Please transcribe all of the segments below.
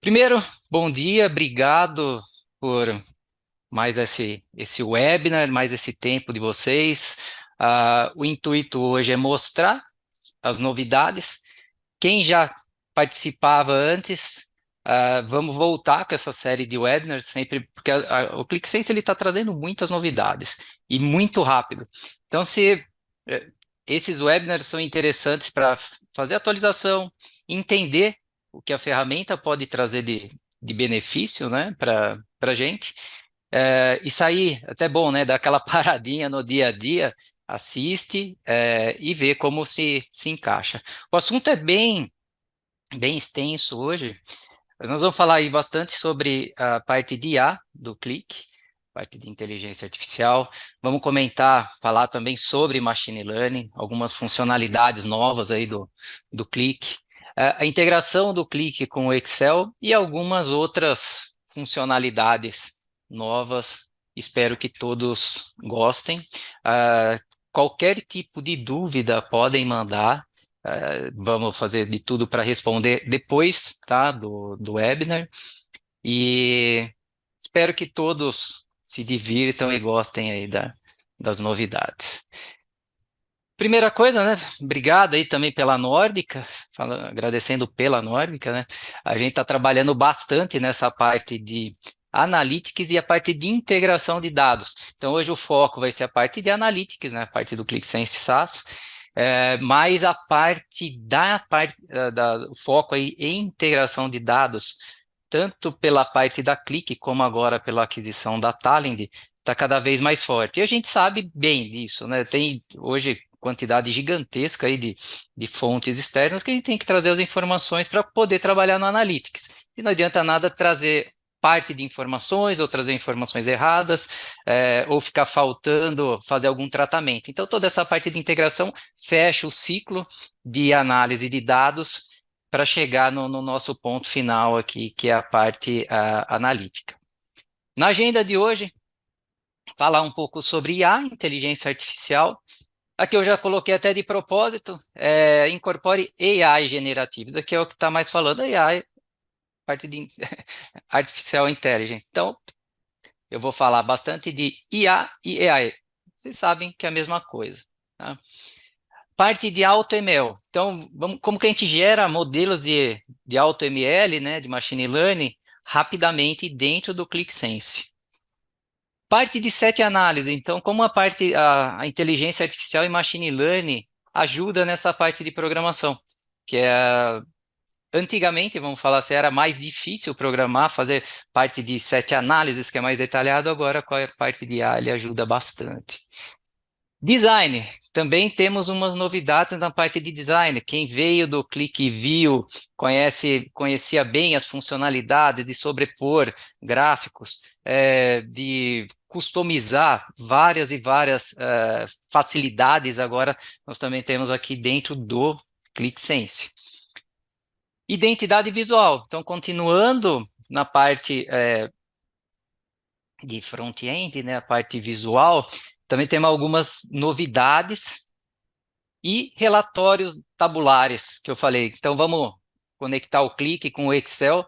Primeiro, bom dia, obrigado por mais esse webinar, mais esse tempo de vocês. O intuito hoje é mostrar as novidades. Quem já participava antes, vamos voltar com essa série de webinars, sempre, porque o ClickSense ele está trazendo muitas novidades e muito rápido. Então, se eh, esses webinars são interessantes para fazer atualização, entender o que a ferramenta pode trazer de benefício, né, para a gente, e sair, até bom, né, dar aquela paradinha no dia a dia, assiste, e vê como se encaixa. O assunto é bem extenso hoje. Nós vamos falar aí bastante sobre a parte de IA do Click, parte de inteligência artificial. Vamos falar também sobre machine learning, algumas funcionalidades novas aí do Click, a integração do Click com o Excel e algumas outras funcionalidades novas. Espero que todos gostem. Qualquer tipo de dúvida podem mandar. Vamos fazer de tudo para responder depois, tá, do webinar. E espero que todos se divirtam e gostem aí das novidades. Primeira coisa, né? Obrigado aí também pela Nórdica, agradecendo pela Nórdica, né? A gente está trabalhando bastante nessa parte de Analytics e a parte de integração de dados. Então, hoje o foco vai ser a parte de Analytics, né? A parte do ClickSense SaaS, mas a o foco aí em integração de dados, tanto pela parte da Click como agora pela aquisição da Talend, está cada vez mais forte. E a gente sabe bem disso, né? Tem hoje quantidade gigantesca aí de fontes externas que a gente tem que trazer as informações para poder trabalhar no Analytics. E não adianta nada trazer parte de informações ou trazer informações erradas, ou ficar faltando fazer algum tratamento. Então, toda essa parte de integração fecha o ciclo de análise de dados para chegar no nosso ponto final aqui, que é a parte analítica. Na agenda de hoje, falar um pouco sobre IA, inteligência artificial. Aqui eu já coloquei até de propósito, incorpore AI generativos. Aqui é o que está mais falando, AI, parte de Artificial Intelligence. Então, eu vou falar bastante de IA e AI. Vocês sabem que é a mesma coisa, tá? Parte de AutoML. Então, como que a gente gera modelos de AutoML, né, de Machine Learning, rapidamente dentro do ClickSense. Parte de set análise. Então, como a inteligência artificial e Machine Learning ajuda nessa parte de programação, que é antigamente, vamos falar assim, era mais difícil programar, fazer parte de set análises, que é mais detalhado, agora com a parte de IA ele ajuda bastante. Design, também temos umas novidades na parte de design. Quem veio do ClickView conhecia bem as funcionalidades de sobrepor gráficos, de customizar várias e várias facilidades. Agora nós também temos aqui dentro do ClickSense. Identidade visual. Então, continuando na parte de front-end, né, a parte visual, também temos algumas novidades e relatórios tabulares que eu falei. Então, vamos conectar o Click com o Excel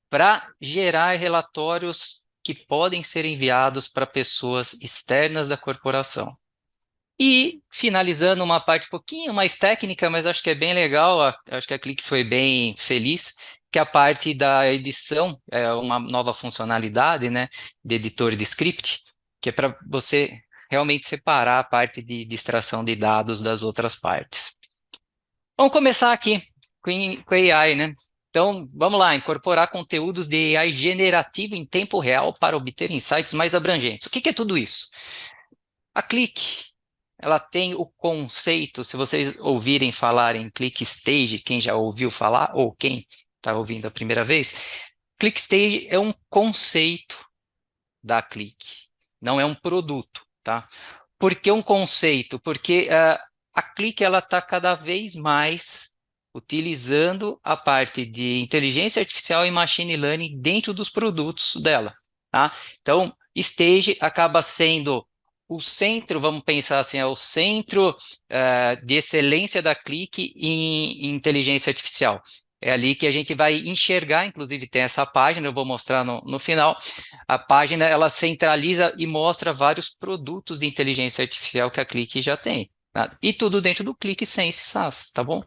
para gerar relatórios que podem ser enviados para pessoas externas da corporação. E finalizando uma parte um pouquinho mais técnica, mas acho que é bem legal, acho que a Click foi bem feliz, que é a parte da edição, é uma nova funcionalidade, né, de editor de script, que é para você realmente separar a parte de extração de dados das outras partes. Vamos começar aqui com AI, né? Então, vamos lá, incorporar conteúdos de AI generativo em tempo real para obter insights mais abrangentes. O que é tudo isso? A Click, ela tem o conceito, se vocês ouvirem falar em Click Stage, quem já ouviu falar, ou quem está ouvindo a primeira vez, Click Stage é um conceito da Click, não é um produto, tá? Por que um conceito? Porque a Click ela está cada vez mais utilizando a parte de inteligência artificial e machine learning dentro dos produtos dela, tá? Então, Stage acaba sendo o centro, vamos pensar assim, é o centro de excelência da Click em inteligência artificial. É ali que a gente vai enxergar, inclusive tem essa página, eu vou mostrar no final. A página, ela centraliza e mostra vários produtos de inteligência artificial que a Click já tem, tá? E tudo dentro do ClickSense SaaS, tá bom?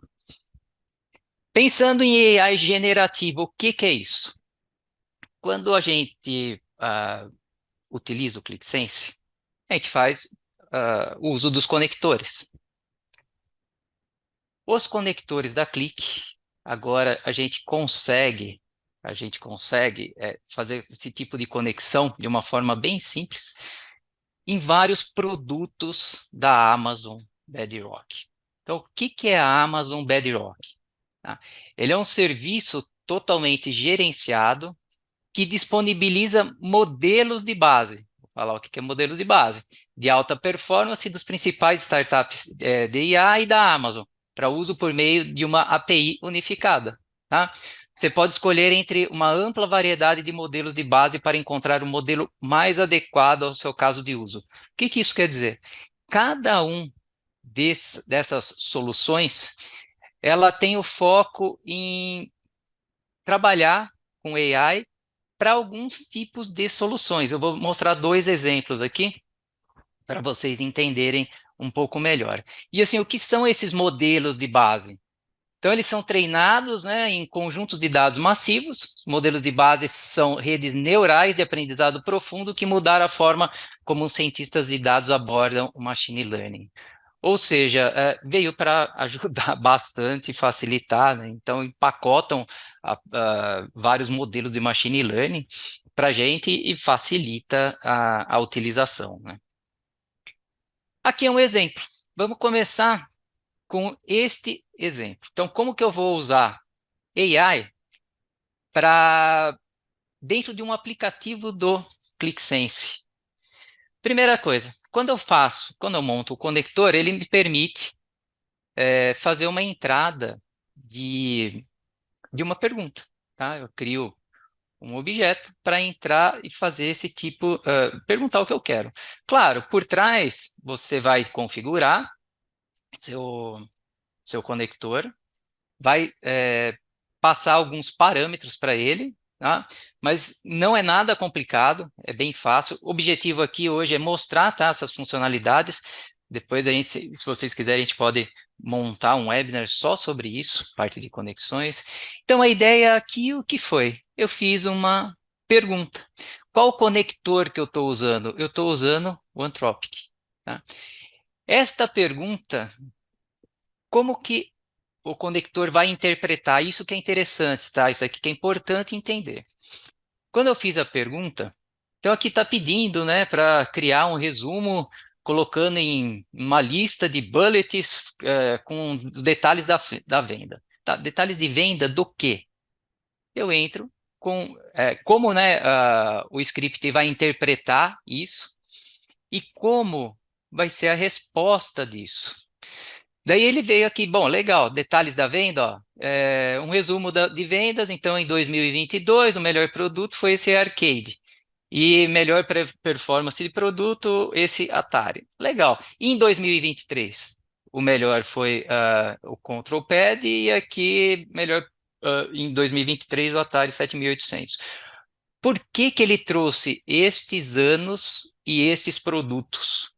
Pensando em AI generativo, o que que é isso? Quando a gente utiliza o ClickSense, a gente faz o uso dos conectores. Os conectores da Click, agora a gente consegue fazer esse tipo de conexão de uma forma bem simples em vários produtos da Amazon Bedrock. Então, o que que é a Amazon Bedrock? Tá? Ele é um serviço totalmente gerenciado que disponibiliza modelos de base. Vou falar o que que é modelos de base, de alta performance dos principais startups de IA e da Amazon, para uso por meio de uma API unificada. Tá? Você pode escolher entre uma ampla variedade de modelos de base para encontrar o modelo mais adequado ao seu caso de uso. O que que isso quer dizer? Cada um dessas soluções, ela tem o foco em trabalhar com AI para alguns tipos de soluções. Eu vou mostrar dois exemplos aqui para vocês entenderem um pouco melhor. E assim, o que são esses modelos de base? Então, eles são treinados, né, em conjuntos de dados massivos. Os modelos de base são redes neurais de aprendizado profundo que mudaram a forma como os cientistas de dados abordam o machine learning. Ou seja, veio para ajudar bastante e facilitar, né? Então, empacotam vários modelos de machine learning para a gente e facilita a utilização, né? Aqui é um exemplo. Vamos começar com este exemplo. Então, como que eu vou usar AI para dentro de um aplicativo do ClickSense? Primeira coisa, quando eu monto o conector, ele me permite fazer uma entrada de uma pergunta, tá? Eu crio um objeto para entrar e fazer esse tipo, perguntar o que eu quero. Claro, por trás você vai configurar seu, seu conector, vai passar alguns parâmetros para ele, tá? Mas não é nada complicado, é bem fácil. O objetivo aqui hoje é mostrar, tá, essas funcionalidades. Depois a gente, se vocês quiserem, a gente pode montar um webinar só sobre isso, parte de conexões. Então a ideia aqui, o que foi? Eu fiz uma pergunta. Qual conector que eu estou usando? Eu estou usando o Anthropic. Tá? Esta pergunta, como que o conector vai interpretar? Isso que é interessante, tá? Isso aqui que é importante entender. Quando eu fiz a pergunta, então aqui está pedindo, né, para criar um resumo, colocando em uma lista de bullets com os detalhes da venda. Tá? Detalhes de venda do quê? Eu entro com como, né, o script vai interpretar isso e como vai ser a resposta disso. Daí ele veio aqui, bom, legal, detalhes da venda, ó, um resumo de vendas, então em 2022 o melhor produto foi esse Arcade, e melhor performance de produto, esse Atari. Legal. E em 2023 o melhor foi o Control Pad, e aqui melhor em 2023 o Atari 7800. Por que que ele trouxe estes anos e estes produtos?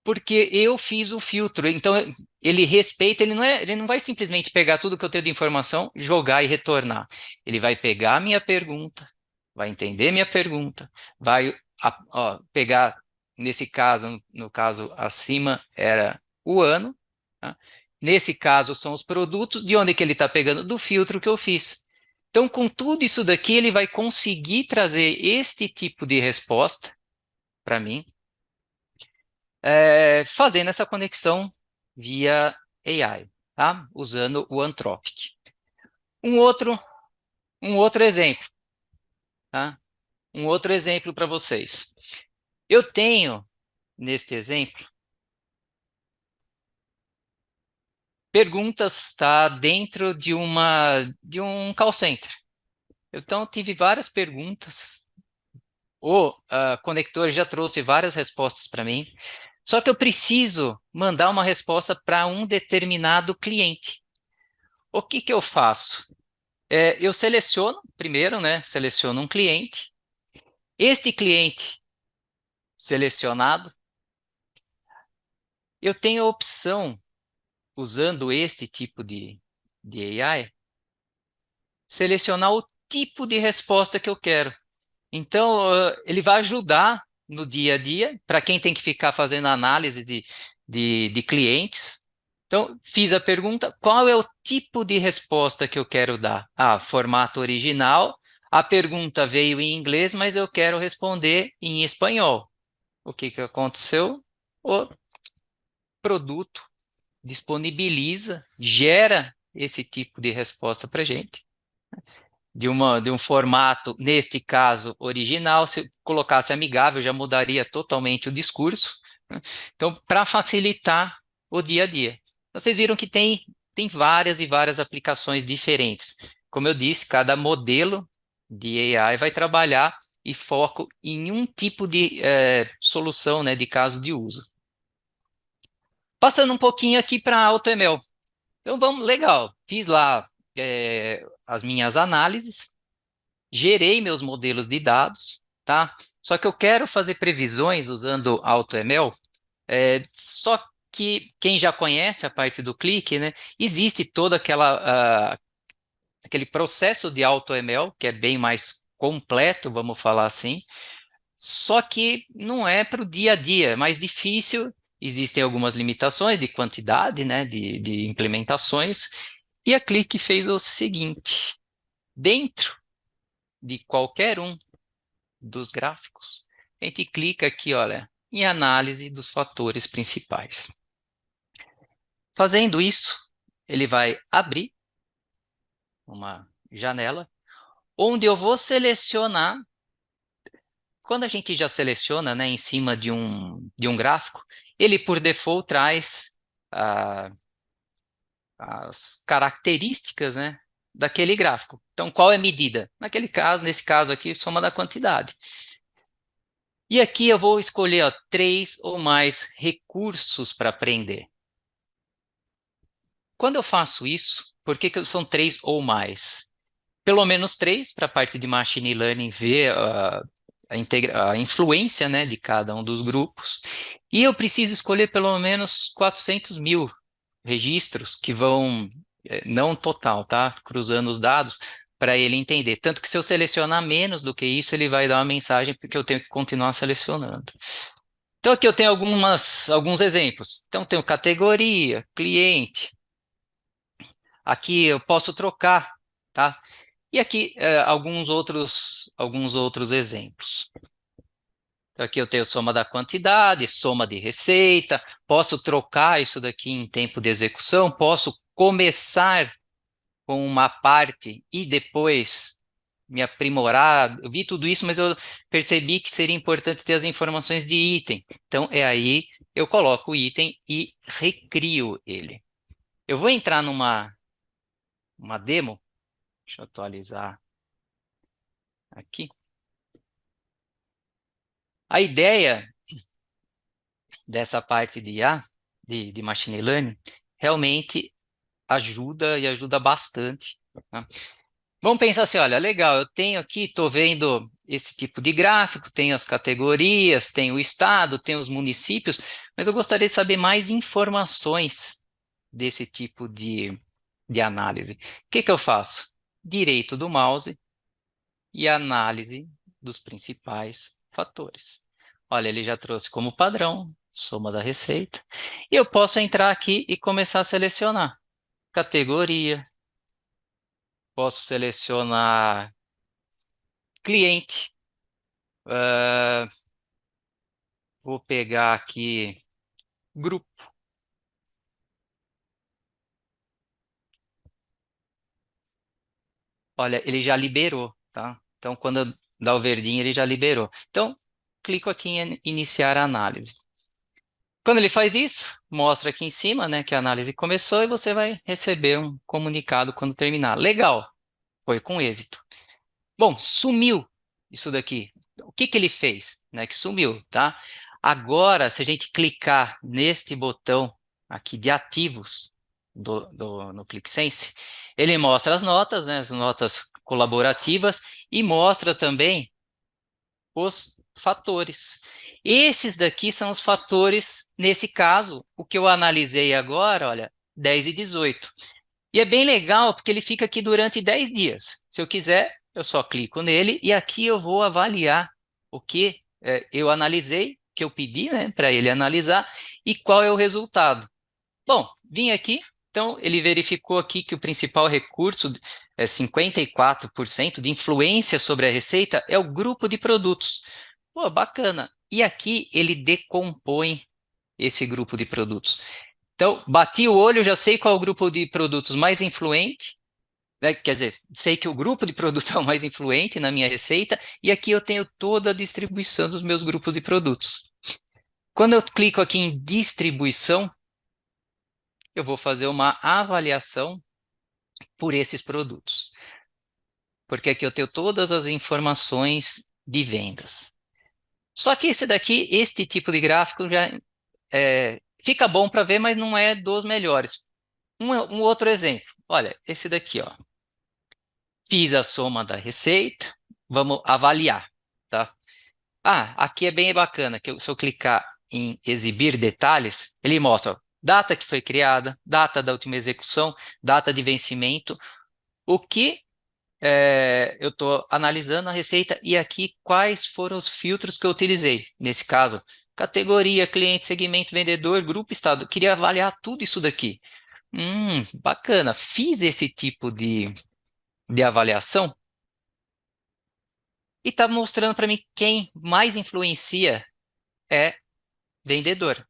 Porque eu fiz o filtro. Então, ele respeita, ele não vai simplesmente pegar tudo que eu tenho de informação, jogar e retornar. Ele vai pegar a minha pergunta, vai entender minha pergunta, vai pegar, nesse caso, no caso acima era o ano, tá? Nesse caso são os produtos, de onde que ele está pegando? Do filtro que eu fiz. Então, com tudo isso daqui, ele vai conseguir trazer este tipo de resposta para mim, fazendo essa conexão via AI, tá? Usando o Anthropic. Um outro, um outro exemplo, tá? Um outro exemplo para vocês. Eu tenho, neste exemplo, perguntas, tá? Dentro de um call center. Então, tive várias perguntas. O conector já trouxe várias respostas para mim. Só que eu preciso mandar uma resposta para um determinado cliente. O que que eu faço? Eu seleciono primeiro, né? Seleciono um cliente. Este cliente selecionado, eu tenho a opção, usando este tipo de AI, selecionar o tipo de resposta que eu quero. Então, ele vai ajudar no dia a dia, para quem tem que ficar fazendo análise de clientes. Então, fiz a pergunta, qual é o tipo de resposta que eu quero dar? Ah, formato original. A pergunta veio em inglês, mas eu quero responder em espanhol. O que que aconteceu? O produto disponibiliza, gera esse tipo de resposta para a gente de um formato, neste caso, original. Se colocasse amigável, já mudaria totalmente o discurso, né? Então, para facilitar o dia a dia. Vocês viram que tem várias e várias aplicações diferentes. Como eu disse, cada modelo de AI vai trabalhar e foco em um tipo de solução, né, de caso de uso. Passando um pouquinho aqui para AutoML. Então, vamos, legal. Fiz lá as minhas análises, gerei meus modelos de dados, tá? Só que eu quero fazer previsões usando AutoML, só que quem já conhece a parte do clique, né? Existe toda aquele processo de AutoML, que é bem mais completo, vamos falar assim, só que não é para o dia a dia, é mais difícil, existem algumas limitações de quantidade, né, de implementações, e a Click fez o seguinte: dentro de qualquer um dos gráficos, a gente clica aqui, olha, em análise dos fatores principais. Fazendo isso, ele vai abrir uma janela onde eu vou selecionar. Quando a gente já seleciona, né, em cima de um gráfico, ele por default traz ah, as características, né, daquele gráfico. Então, qual é a medida? Nesse caso aqui, soma da quantidade. E aqui eu vou escolher, ó, 3 ou mais recursos para aprender. Quando eu faço isso, por que que são 3 ou mais? Pelo menos 3 para a parte de Machine Learning ver a influência, né, de cada um dos grupos. E eu preciso escolher pelo menos 400 mil registros que vão, não total, tá? Cruzando os dados para ele entender. Tanto que se eu selecionar menos do que isso, ele vai dar uma mensagem porque eu tenho que continuar selecionando. Então aqui eu tenho alguns exemplos. Então tenho categoria, cliente. Aqui eu posso trocar, tá? E aqui alguns outros exemplos. Então, aqui eu tenho soma da quantidade, soma de receita, posso trocar isso daqui em tempo de execução, posso começar com uma parte e depois me aprimorar. Eu vi tudo isso, mas eu percebi que seria importante ter as informações de item. Então, é aí eu coloco o item e recrio ele. Eu vou entrar uma demo, deixa eu atualizar aqui. A ideia dessa parte de IA, de Machine Learning, realmente ajuda e ajuda bastante, tá? Vamos pensar assim, olha, legal, eu tenho aqui, estou vendo esse tipo de gráfico, tenho as categorias, tenho o estado, tenho os municípios, mas eu gostaria de saber mais informações desse tipo de análise. O que que eu faço? Direito do mouse e análise dos principais fatores. Olha, ele já trouxe como padrão, soma da receita. E eu posso entrar aqui e começar a selecionar categoria, posso selecionar cliente. Ah, vou pegar aqui grupo. Olha, ele já liberou, tá? Então, quando dá o verdinho, ele já liberou. Então, clico aqui em iniciar a análise. Quando ele faz isso, mostra aqui em cima, né, que a análise começou e você vai receber um comunicado quando terminar. Legal, foi com êxito. Bom, sumiu isso daqui. O que que ele fez, né, que sumiu, tá? Agora, se a gente clicar neste botão aqui de ativos no ClickSense, ele mostra as notas, né, as notas colaborativas, e mostra também os fatores. Esses daqui são os fatores, nesse caso, o que eu analisei agora, olha, 10 e 18. E é bem legal porque ele fica aqui durante 10 dias. Se eu quiser, eu só clico nele e aqui eu vou avaliar o que eu analisei, que eu pedi, né, para ele analisar e qual é o resultado. Bom, vim aqui, então ele verificou aqui que o principal recurso, 54% de influência sobre a receita, é o grupo de produtos. Pô, bacana. E aqui ele decompõe esse grupo de produtos. Então, bati o olho, já sei qual é o grupo de produtos mais influente, né? Quer dizer, sei que o grupo de produtos é o mais influente na minha receita, e aqui eu tenho toda a distribuição dos meus grupos de produtos. Quando eu clico aqui em distribuição, eu vou fazer uma avaliação por esses produtos. Porque aqui eu tenho todas as informações de vendas. Só que esse daqui, este tipo de gráfico já fica bom para ver, mas não é dos melhores. Um outro exemplo. Olha, esse daqui, ó. Fiz a soma da receita, vamos avaliar, tá? Ah, aqui é bem bacana, que se eu clicar em exibir detalhes, ele mostra ó, data que foi criada, data da última execução, data de vencimento, o que eu estou analisando a receita e aqui quais foram os filtros que eu utilizei. Nesse caso, categoria, cliente, segmento, vendedor, grupo, estado. Eu queria avaliar tudo isso daqui. Bacana. Fiz esse tipo de avaliação e está mostrando para mim quem mais influencia é vendedor.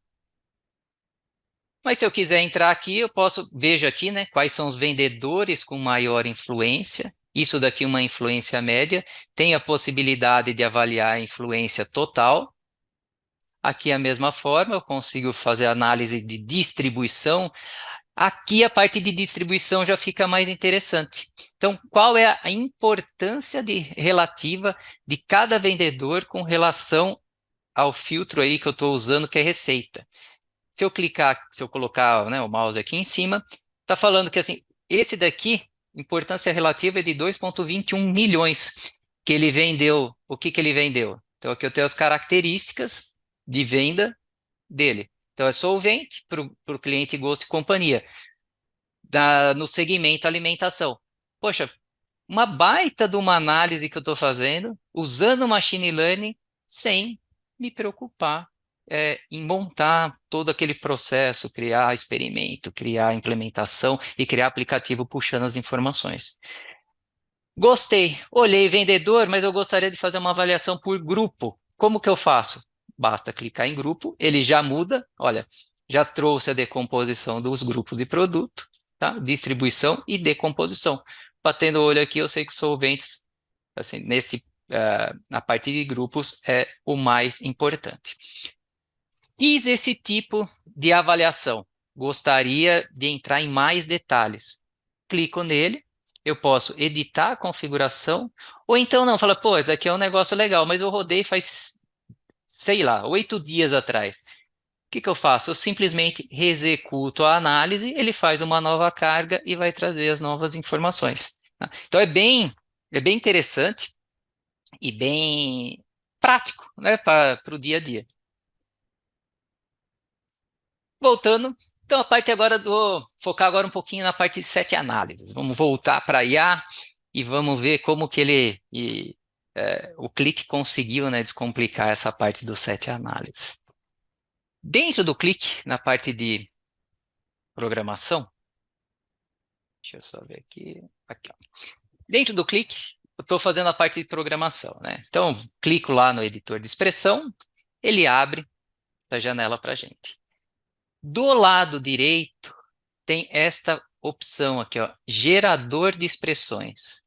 Mas se eu quiser entrar aqui, eu posso, veja aqui, né, quais são os vendedores com maior influência. Isso daqui é uma influência média. Tem a possibilidade de avaliar a influência total. Aqui a mesma forma, eu consigo fazer análise de distribuição. Aqui a parte de distribuição já fica mais interessante. Então, qual é a importância relativa de cada vendedor com relação ao filtro aí que eu estou usando, que é receita? Se eu clicar, se eu colocar, né, o mouse aqui em cima, está falando que assim, esse daqui, importância relativa é de 2,21 milhões que ele vendeu. O que ele vendeu? Então aqui eu tenho as características de venda dele. Então é solvente para o cliente gosto e companhia. No segmento alimentação. Poxa, uma baita de uma análise que eu estou fazendo, usando machine learning, sem me preocupar em montar todo aquele processo, criar experimento, criar implementação e criar aplicativo puxando as informações. Gostei, olhei vendedor, mas eu gostaria de fazer uma avaliação por grupo. Como que eu faço? Basta clicar em grupo, ele já muda, olha, já trouxe a decomposição dos grupos de produto, tá? Distribuição e decomposição. Batendo o olho aqui, eu sei que solventes, assim, a partir de grupos é o mais importante. Fiz esse tipo de avaliação. Gostaria de entrar em mais detalhes. Clico nele, eu posso editar a configuração, ou então não, fala, pô, esse daqui é um negócio legal, mas eu rodei faz, sei lá, 8 dias atrás. O que eu faço? Eu simplesmente executo a análise, ele faz uma nova carga e vai trazer as novas informações. Tá? Então é bem interessante e bem prático, né, para o dia a dia. Voltando, então a parte agora focar agora um pouquinho na parte de sete análises. Vamos voltar para IA e vamos ver como que o Click conseguiu, né, descomplicar essa parte do sete análises. Dentro do Click, na parte de programação, deixa eu só ver aqui, ó. Dentro do Click, eu estou fazendo a parte de programação, né? Então, clico lá no editor de expressão, ele abre a janela para a gente. Do lado direito, tem esta opção aqui, ó, gerador de expressões.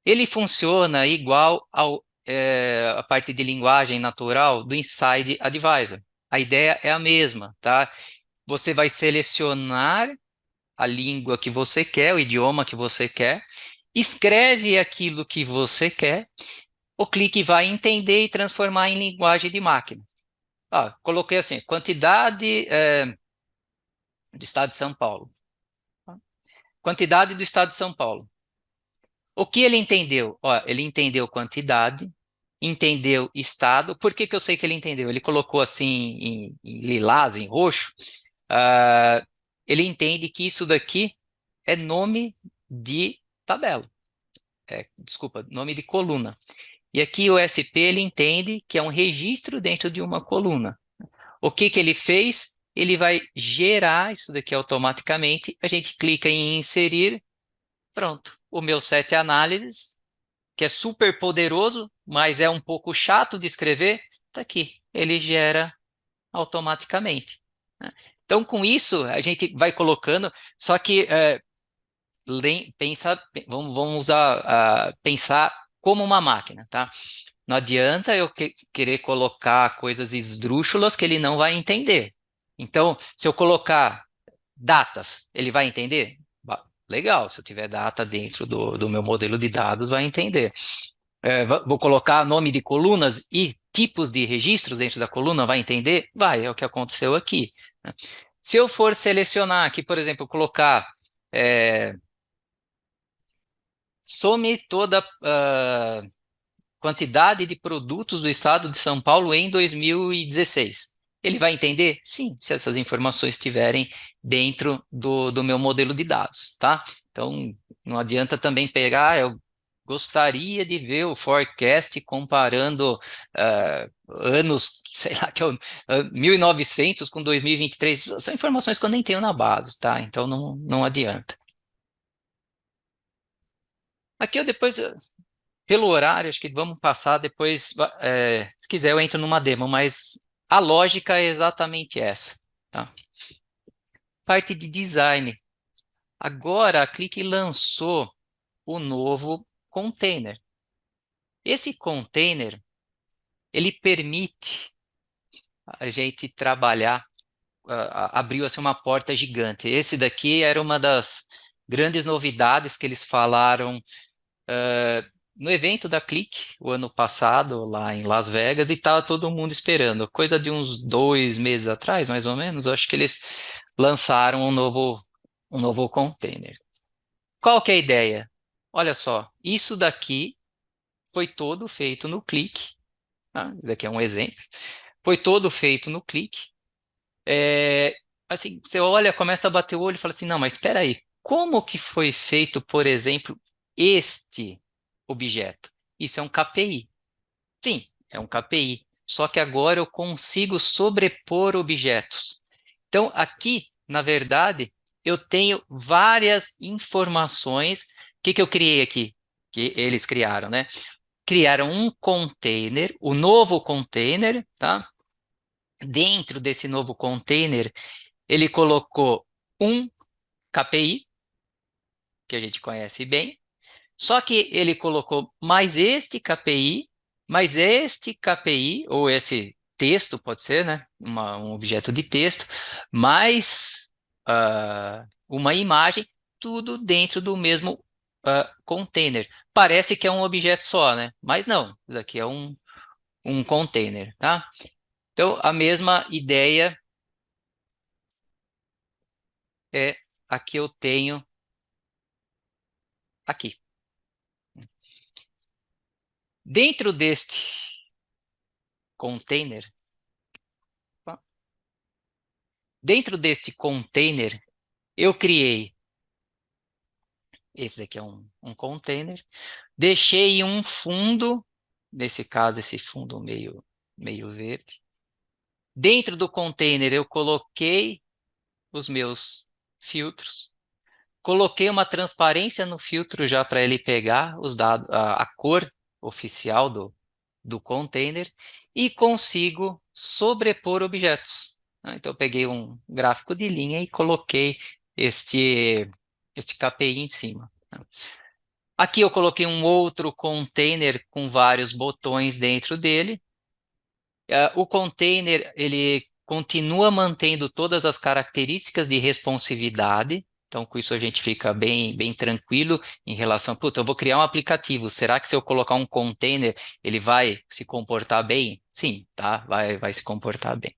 Ele funciona igual a parte de linguagem natural do Inside Advisor. A ideia é a mesma, tá? Você vai selecionar a língua que você quer, o idioma que você quer, escreve aquilo que você quer, o Clique vai entender e transformar em linguagem de máquina. Coloquei assim, quantidade do estado de São Paulo. Tá? Quantidade do estado de São Paulo. O que ele entendeu? Ele entendeu quantidade, entendeu estado. Por que que eu sei que ele entendeu? Ele colocou assim em lilás, em roxo. Ah, ele entende que isso daqui é nome de tabela. Desculpa, nome de coluna. E aqui o SP ele entende que é um registro dentro de uma coluna. O que que ele fez? Ele vai gerar isso daqui automaticamente. A gente clica em inserir. Pronto. O meu set análises, que é super poderoso, mas é um pouco chato de escrever, está aqui. Ele gera automaticamente. Né? Então, com isso, a gente vai colocando, só que pensa, vamos usar, pensar como uma máquina, tá? Não adianta eu querer colocar coisas esdrúxulas que ele não vai entender. Então, se eu colocar datas, ele vai entender? Legal, se eu tiver data dentro do meu modelo de dados, vai entender. Vou colocar nome de colunas e tipos de registros dentro da coluna, vai entender? Vai, é o que aconteceu aqui. Né? Se eu for selecionar aqui, por exemplo, colocar some toda a quantidade de produtos do estado de São Paulo em 2016. Ele vai entender? Sim, se essas informações estiverem dentro do meu modelo de dados, tá? Então, não adianta também pegar, eu gostaria de ver o forecast comparando anos, sei lá, 1900 com 2023. São informações que eu nem tenho na base, tá? Então, não adianta. Aqui eu depois, pelo horário, acho que vamos passar depois. Se quiser, eu entro numa demo, mas a lógica é exatamente essa. Tá? Parte de design. Agora a Click lançou o novo container. Esse container, ele permite a gente trabalhar, abriu assim uma porta gigante. Esse daqui era uma das grandes novidades que eles falaram no evento da Click, o ano passado, lá em Las Vegas, e estava todo mundo esperando. Coisa de uns 2 meses atrás, mais ou menos, eu acho que eles lançaram um novo container. Qual que é a ideia? Olha só, isso daqui foi todo feito no Click. Tá? Isso daqui é um exemplo. Foi todo feito no Click. É, assim, você olha, começa a bater o olho e fala assim, não, mas espera aí, como que foi feito, por exemplo, este objeto? Isso é um KPI. Sim, é um KPI. Só que agora eu consigo sobrepor objetos. Então, aqui, na verdade, eu tenho várias informações. O que que eu criei aqui? Que eles criaram, né? Criaram um container, o novo container, tá? Dentro desse novo container, ele colocou um KPI, que a gente conhece bem, só que ele colocou mais este KPI, ou esse texto, pode ser, né? Um objeto de texto, mais uma imagem, tudo dentro do mesmo container. Parece que é um objeto só, né? Mas não, isso aqui é um container, tá? Então, a mesma ideia é a que eu tenho aqui. Dentro deste container, tá? Dentro deste container, eu criei, esse daqui é um container, deixei um fundo, nesse caso, esse fundo meio verde. Dentro do container, eu coloquei os meus filtros, coloquei uma transparência no filtro já para ele pegar os dados, a cor oficial do container e consigo sobrepor objetos. Então, eu peguei um gráfico de linha e coloquei este KPI em cima. Aqui eu coloquei um outro container com vários botões dentro dele. O container, ele continua mantendo todas as características de responsividade. Então, com isso a gente fica bem tranquilo em relação, puta, eu vou criar um aplicativo, será que se eu colocar um container, ele vai se comportar bem? Sim, tá? Vai se comportar bem.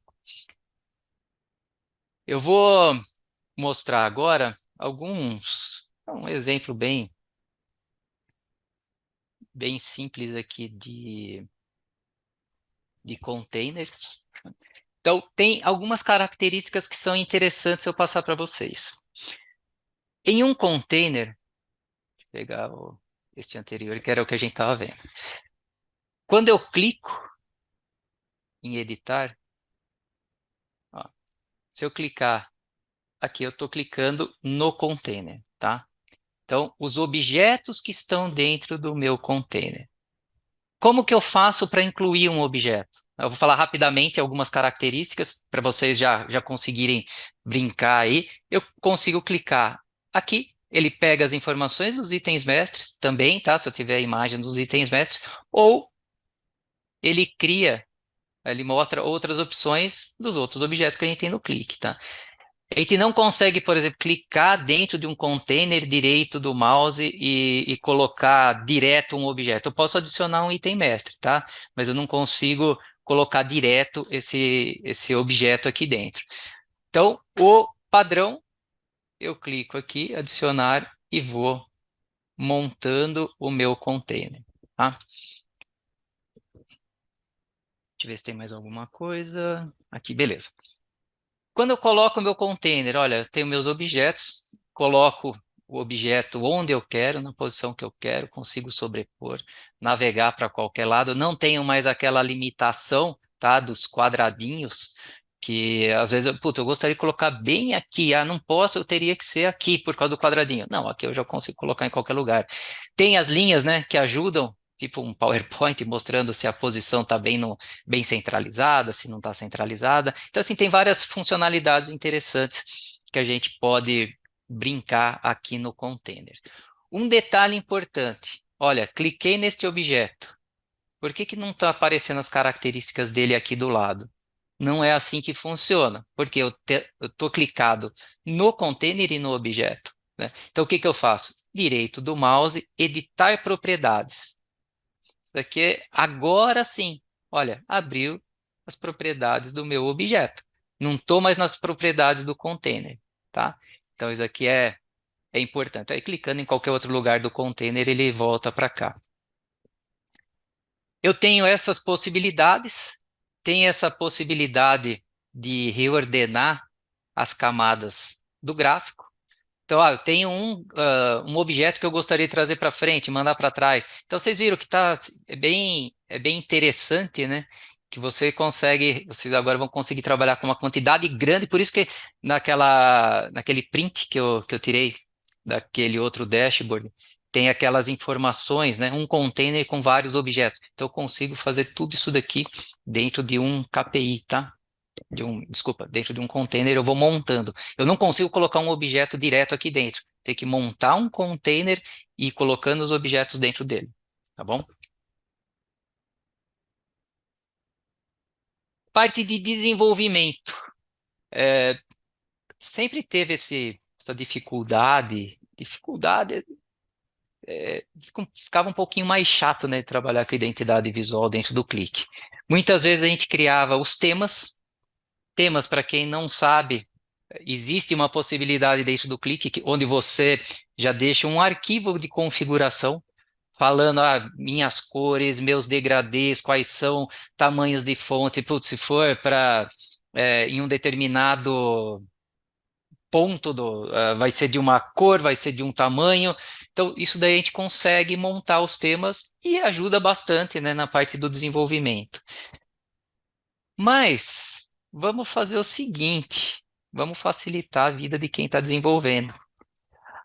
Eu vou mostrar agora um exemplo bem simples aqui de containers. Então, tem algumas características que são interessantes eu passar para vocês. Em um container, vou pegar este anterior, que era o que a gente estava vendo. Quando eu clico em editar, ó, se eu clicar aqui, eu estou clicando no container, tá? Então, os objetos que estão dentro do meu container. Como que eu faço para incluir um objeto? Eu vou falar rapidamente algumas características para vocês já conseguirem brincar aí. Eu consigo clicar aqui, ele pega as informações dos itens mestres também, tá? Se eu tiver a imagem dos itens mestres, ou ele cria, ele mostra outras opções dos outros objetos que a gente tem no clique, tá? A gente não consegue, por exemplo, clicar dentro de um container direito do mouse e colocar direto um objeto. Eu posso adicionar um item mestre, tá? Mas eu não consigo colocar direto esse objeto aqui dentro. Então, o padrão, eu clico aqui, adicionar e vou montando o meu container, tá? Deixa eu ver se tem mais alguma coisa. Aqui, beleza. Quando eu coloco o meu container, olha, eu tenho meus objetos, coloco o objeto onde eu quero, na posição que eu quero, consigo sobrepor, navegar para qualquer lado, não tenho mais aquela limitação, tá, dos quadradinhos, que às vezes, puta, eu gostaria de colocar bem aqui, não posso, eu teria que ser aqui por causa do quadradinho. Não, aqui eu já consigo colocar em qualquer lugar. Tem as linhas, né, que ajudam, tipo um PowerPoint mostrando se a posição está bem centralizada, se não está centralizada. Então, assim, tem várias funcionalidades interessantes que a gente pode brincar aqui no container. Um detalhe importante, olha, cliquei neste objeto. Por que que não está aparecendo as características dele aqui do lado? Não é assim que funciona, porque eu estou clicado no container e no objeto, né? Então, o que que eu faço? Direito do mouse, editar propriedades. Isso daqui agora sim, olha, abriu as propriedades do meu objeto. Não estou mais nas propriedades do container, tá? Então isso aqui é importante. Aí clicando em qualquer outro lugar do container, ele volta para cá. Eu tenho essas possibilidades, tenho essa possibilidade de reordenar as camadas do gráfico. Então, eu tenho um objeto que eu gostaria de trazer para frente, mandar para trás. Então, vocês viram que é bem interessante, né? Que vocês agora vão conseguir trabalhar com uma quantidade grande, por isso que naquele print que eu tirei daquele outro dashboard, tem aquelas informações, né? Um container com vários objetos. Então, eu consigo fazer tudo isso daqui dentro de um KPI, tá? Desculpa, dentro de um container eu vou montando. Eu não consigo colocar um objeto direto aqui dentro. Tem que montar um container e ir colocando os objetos dentro dele, tá bom? Parte de desenvolvimento. É, sempre teve essa dificuldade, ficava um pouquinho mais chato, né, trabalhar com identidade visual dentro do Click. Muitas vezes a gente criava os temas, para quem não sabe, existe uma possibilidade dentro do Click onde você já deixa um arquivo de configuração falando minhas cores, meus degradês, quais são tamanhos de fonte, putz, se for para em um determinado ponto vai ser de uma cor, vai ser de um tamanho. Então, isso daí a gente consegue montar os temas e ajuda bastante, né, na parte do desenvolvimento. Mas vamos fazer o seguinte, vamos facilitar a vida de quem está desenvolvendo.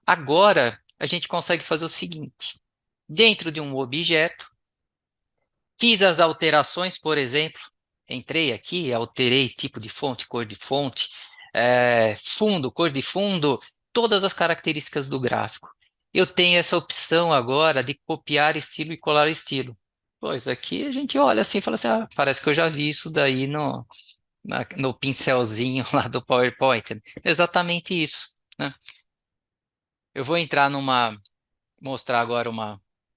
Agora, a gente consegue fazer o seguinte, dentro de um objeto, fiz as alterações, por exemplo, entrei aqui, alterei tipo de fonte, cor de fonte, fundo, cor de fundo, todas as características do gráfico. Eu tenho essa opção agora de copiar estilo e colar estilo. Pois aqui a gente olha assim e fala assim, parece que eu já vi isso daí no pincelzinho lá do PowerPoint. Exatamente isso, né? Eu vou entrar mostrar agora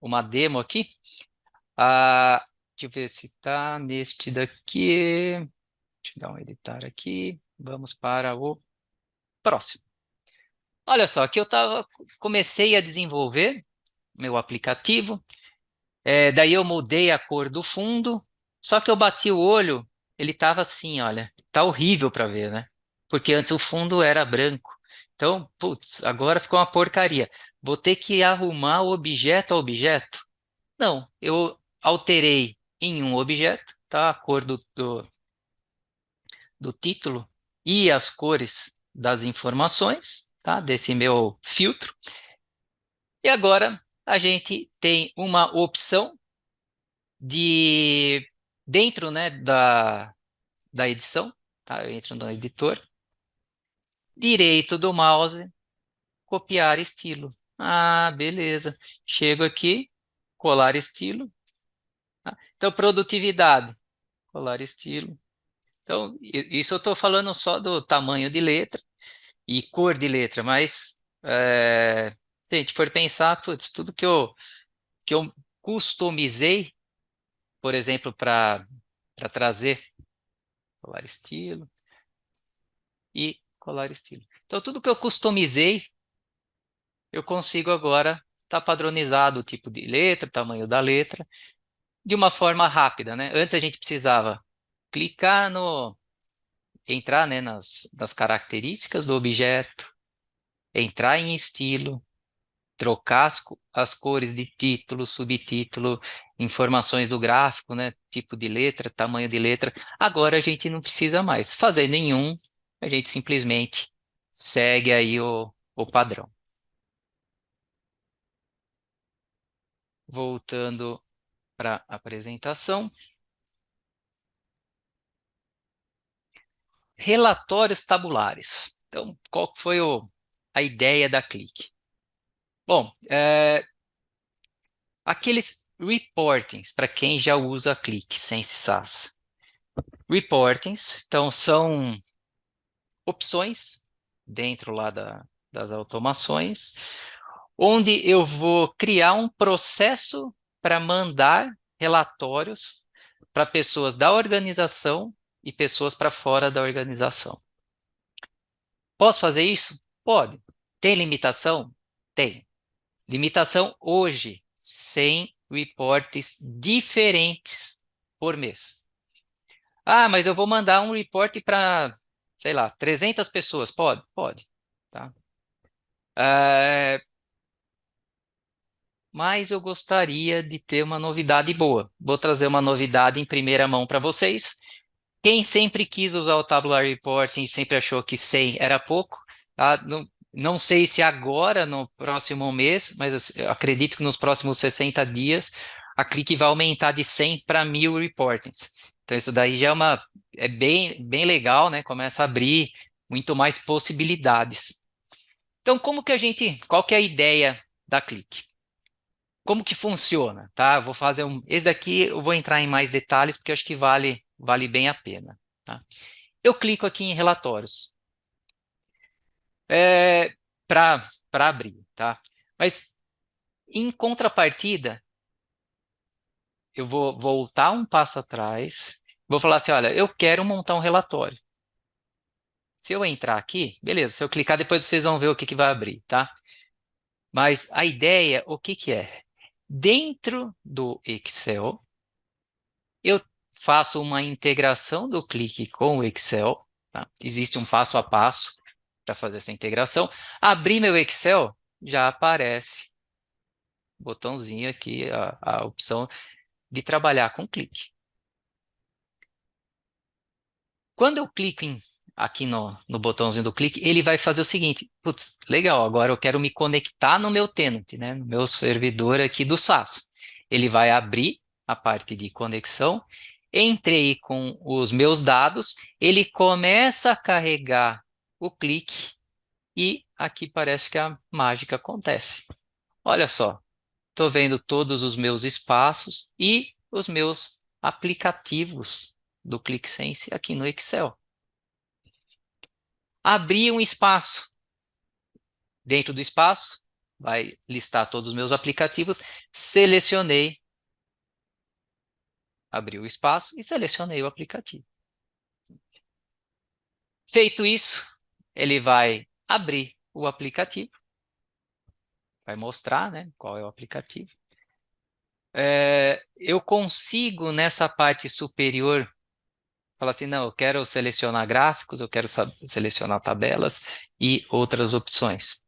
uma demo aqui. Ah, deixa eu ver se está neste daqui. Deixa eu dar um editar aqui. Vamos para o próximo. Olha só, aqui comecei a desenvolver meu aplicativo. Daí eu mudei a cor do fundo. Só que eu bati o olho, ele estava assim, olha, tá horrível para ver, né? Porque antes o fundo era branco. Então, putz, agora ficou uma porcaria. Vou ter que arrumar o objeto a objeto? Não, eu alterei em um objeto, tá? A cor do título e as cores das informações, tá? Desse meu filtro. E agora a gente tem uma opção de dentro, né, da edição, tá? Eu entro no editor, direito do mouse, copiar estilo. Ah, beleza. Chego aqui, colar estilo. Tá? Então, produtividade, colar estilo. Então, isso eu estou falando só do tamanho de letra e cor de letra, mas se a gente for pensar, putz, tudo que eu customizei, por exemplo, para trazer colar estilo e colar estilo. Então, tudo que eu customizei, eu consigo agora estar padronizado o tipo de letra, o tamanho da letra, de uma forma rápida, né? Antes a gente precisava clicar entrar, né, nas características do objeto, entrar em estilo, trocar as cores de título, subtítulo, informações do gráfico, né? Tipo de letra, tamanho de letra. Agora a gente não precisa mais fazer nenhum, a gente simplesmente segue aí o padrão. Voltando para a apresentação. Relatórios tabulares. Então, qual foi a ideia da Click? Bom, aqueles reportings, para quem já usa a Click sem SaaS. Reportings, então, são opções dentro lá das automações, onde eu vou criar um processo para mandar relatórios para pessoas da organização e pessoas para fora da organização. Posso fazer isso? Pode. Tem limitação? Tem. Limitação hoje, 100 reportes diferentes por mês. Ah, mas eu vou mandar um report para, sei lá, 300 pessoas. Pode? Pode. Tá? É, mas eu gostaria de ter uma novidade boa. Vou trazer uma novidade em primeira mão para vocês. Quem sempre quis usar o Tabular Reporting sempre achou que 100 era pouco, tá? Não sei se agora, no próximo mês, mas eu acredito que nos próximos 60 dias, a Click vai aumentar de 100 para 1.000 reportings. Então, isso daí já é bem legal, né? Começa a abrir muito mais possibilidades. Então, qual que é a ideia da Click? Como que funciona, tá? Eu vou fazer esse daqui eu vou entrar em mais detalhes porque eu acho que vale bem a pena, tá? Eu clico aqui em relatórios, é, para abrir, tá? Mas em contrapartida, eu vou voltar um passo atrás, vou falar assim, olha, eu quero montar um relatório. Se eu entrar aqui, beleza, se eu clicar depois vocês vão ver o que vai abrir, tá? Mas a ideia, o que é? Dentro do Excel, eu faço uma integração do Click com o Excel, tá? Existe um passo a passo para fazer essa integração. Abrir meu Excel, já aparece o botãozinho aqui, a opção de trabalhar com Click. Quando eu clico aqui no botãozinho do Click, ele vai fazer o seguinte, putz, legal, agora eu quero me conectar no meu tenant, né, no meu servidor aqui do SaaS. Ele vai abrir a parte de conexão, entrei com os meus dados, ele começa a carregar o Click e aqui parece que a mágica acontece. Olha só, estou vendo todos os meus espaços e os meus aplicativos do ClickSense aqui no Excel. Abri um espaço. Dentro do espaço, vai listar todos os meus aplicativos, selecionei, abri o espaço e selecionei o aplicativo. Feito isso, ele vai abrir o aplicativo, vai mostrar, né, qual é o aplicativo. Eu consigo, nessa parte superior, falar assim, não, eu quero selecionar gráficos, eu quero selecionar tabelas e outras opções.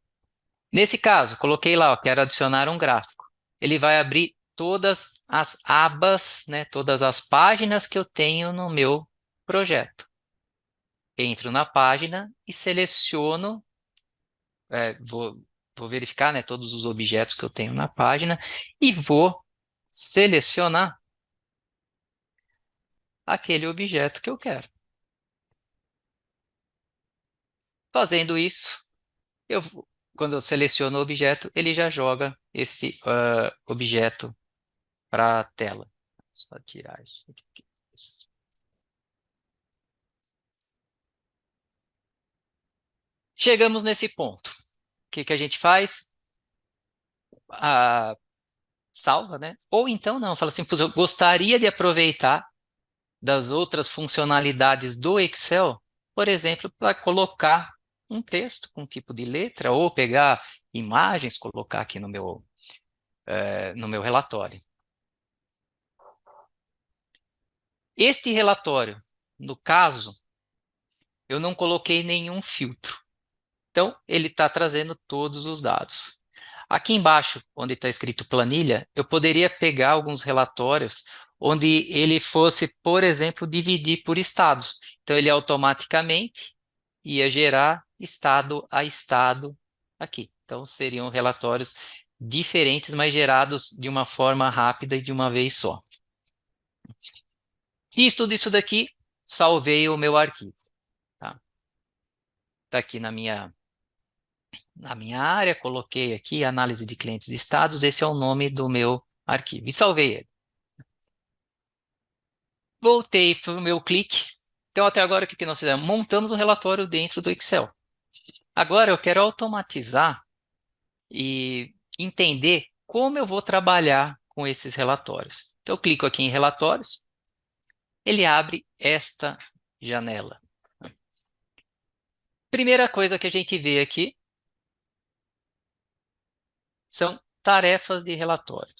Nesse caso, coloquei lá, ó, quero adicionar um gráfico. Ele vai abrir todas as abas, né, todas as páginas que eu tenho no meu projeto. Entro na página e seleciono, vou verificar, né, todos os objetos que eu tenho na página e vou selecionar aquele objeto que eu quero. Fazendo isso, quando eu seleciono o objeto, ele já joga esse objeto para a tela. Só tirar isso aqui. Isso. Chegamos nesse ponto. O que que a gente faz? Salva, né? Ou então não, fala assim, "Putz, eu gostaria de aproveitar das outras funcionalidades do Excel, por exemplo, para colocar um texto com um tipo de letra, ou pegar imagens, colocar aqui no meu relatório. Este relatório, no caso, eu não coloquei nenhum filtro. Então, ele está trazendo todos os dados. Aqui embaixo, onde está escrito planilha, eu poderia pegar alguns relatórios onde ele fosse, por exemplo, dividir por estados. Então, ele automaticamente ia gerar estado a estado aqui. Então, seriam relatórios diferentes, mas gerados de uma forma rápida e de uma vez só. Fiz tudo isso daqui, salvei o meu arquivo. Tá? Tá aqui na minha área, coloquei aqui análise de clientes de estados, esse é o nome do meu arquivo e salvei ele. Voltei para o meu clique. Então, até agora, o que nós fizemos? Montamos um relatório dentro do Excel. Agora, eu quero automatizar e entender como eu vou trabalhar com esses relatórios. Então, eu clico aqui em relatórios, ele abre esta janela. Primeira coisa que a gente vê aqui são tarefas de relatório.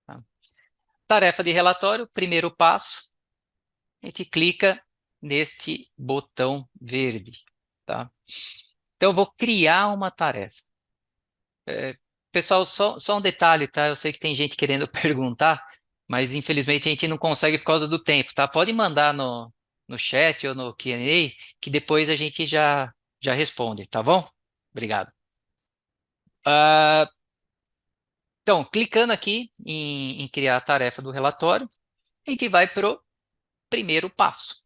Tá? Tarefa de relatório, primeiro passo, a gente clica neste botão verde. Tá? Então, eu vou criar uma tarefa. Pessoal, só um detalhe, tá? Eu sei que tem gente querendo perguntar, mas infelizmente a gente não consegue por causa do tempo, tá? Pode mandar no chat ou no Q&A, que depois a gente já responde, tá bom? Obrigado. Ah, então, clicando aqui em criar a tarefa do relatório, a gente vai para o primeiro passo.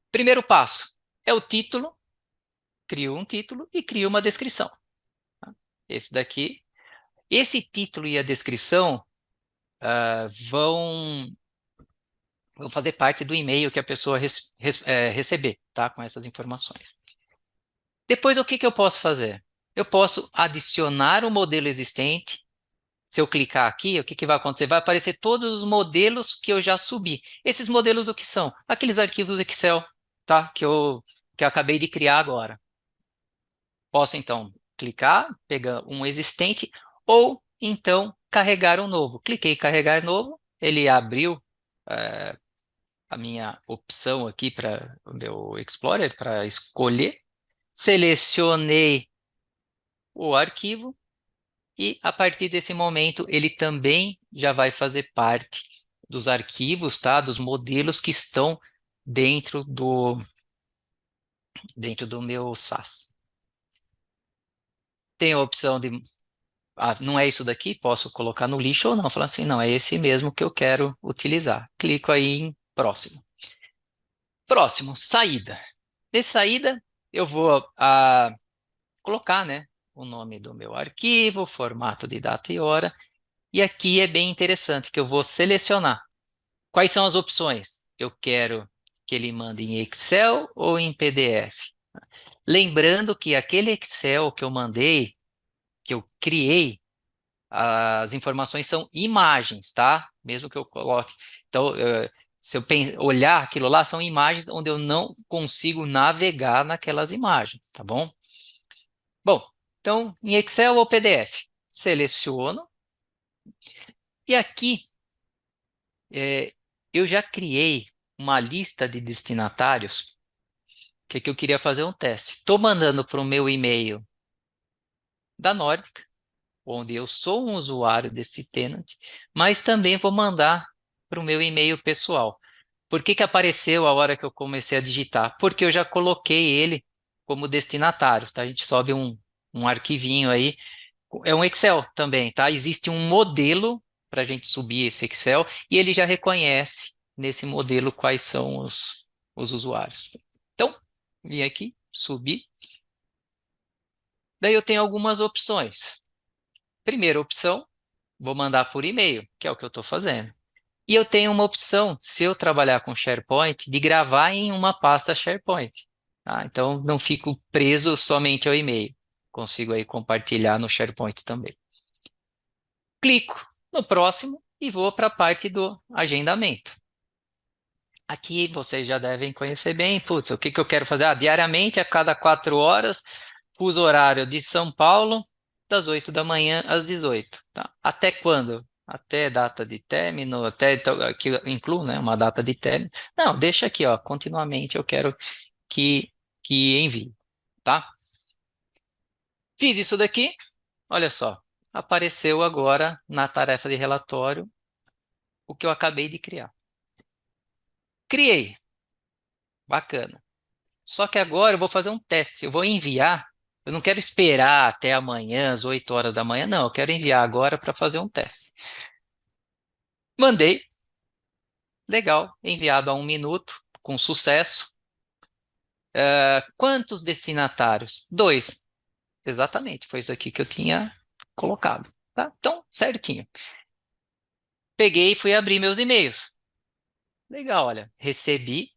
Primeiro passo é o título, crio um título e crio uma descrição. Tá? Esse daqui. Esse título e a descrição vão fazer parte do e-mail que a pessoa receber, tá? Com essas informações. Depois, o que que eu posso fazer? Eu posso adicionar o modelo existente. Se eu clicar aqui, o que que vai acontecer? Vai aparecer todos os modelos que eu já subi. Esses modelos o que são? Aqueles arquivos Excel, tá? Que eu acabei de criar agora. Posso, então, clicar, pegar um existente, ou, então, carregar um novo. Cliquei em carregar novo, ele abriu a minha opção aqui para o meu Explorer, para escolher. Selecionei o arquivo e, a partir desse momento, ele também já vai fazer parte dos arquivos, tá? Dos modelos que estão dentro do meu SAS. Tem a opção de não é isso daqui, posso colocar no lixo ou não. Falar assim, não, é esse mesmo que eu quero utilizar. Clico aí em próximo. Próximo, saída. De saída, eu vou colocar, né, o nome do meu arquivo, formato de data e hora. E aqui é bem interessante que eu vou selecionar. Quais são as opções? Eu quero que ele mande em Excel ou em PDF. Lembrando que aquele Excel que eu mandei, que eu criei, as informações são imagens, tá? Mesmo que eu coloque. Então, se eu olhar aquilo lá, são imagens onde eu não consigo navegar naquelas imagens, tá bom? Bom, então, em Excel ou PDF, seleciono e aqui é, eu já criei uma lista de destinatários que eu queria fazer um teste. Estou mandando para o meu e-mail da Nordic, onde eu sou um usuário desse tenant, mas também vou mandar para o meu e-mail pessoal. Por que que apareceu a hora que eu comecei a digitar? Porque eu já coloquei ele como destinatários, tá? A gente sobe um arquivinho aí, é um Excel também, tá? Existe um modelo para a gente subir esse Excel e ele já reconhece nesse modelo quais são os usuários. Então, vim aqui, subir. Daí eu tenho algumas opções. Primeira opção, vou mandar por e-mail, que é o que eu estou fazendo. E eu tenho uma opção, se eu trabalhar com SharePoint, de gravar em uma pasta SharePoint. Tá? Então, não fico preso somente ao e-mail. Consigo aí compartilhar no SharePoint também. Clico no próximo e vou para a parte do agendamento. Aqui vocês já devem conhecer bem. Putz, o que que eu quero fazer? Diariamente, a cada 4 horas, fuso horário de São Paulo, das 8 da manhã às 18. Tá? Até quando? Até data de término, até então, aqui incluo, né, uma data de término. Não, deixa aqui, ó, continuamente eu quero que, que envie, tá? Fiz isso daqui, olha só, apareceu agora na tarefa de relatório o que eu acabei de criar. Criei, bacana. Só que agora eu vou fazer um teste. Eu vou enviar. Eu não quero esperar até amanhã, às 8 horas da manhã. Não, eu quero enviar agora para fazer um teste. Mandei. Legal. Enviado há 1 minuto, com sucesso. Quantos destinatários? 2. Exatamente. Foi isso aqui que eu tinha colocado. Tá? Então, certinho. Peguei e fui abrir meus e-mails. Legal, olha. Recebi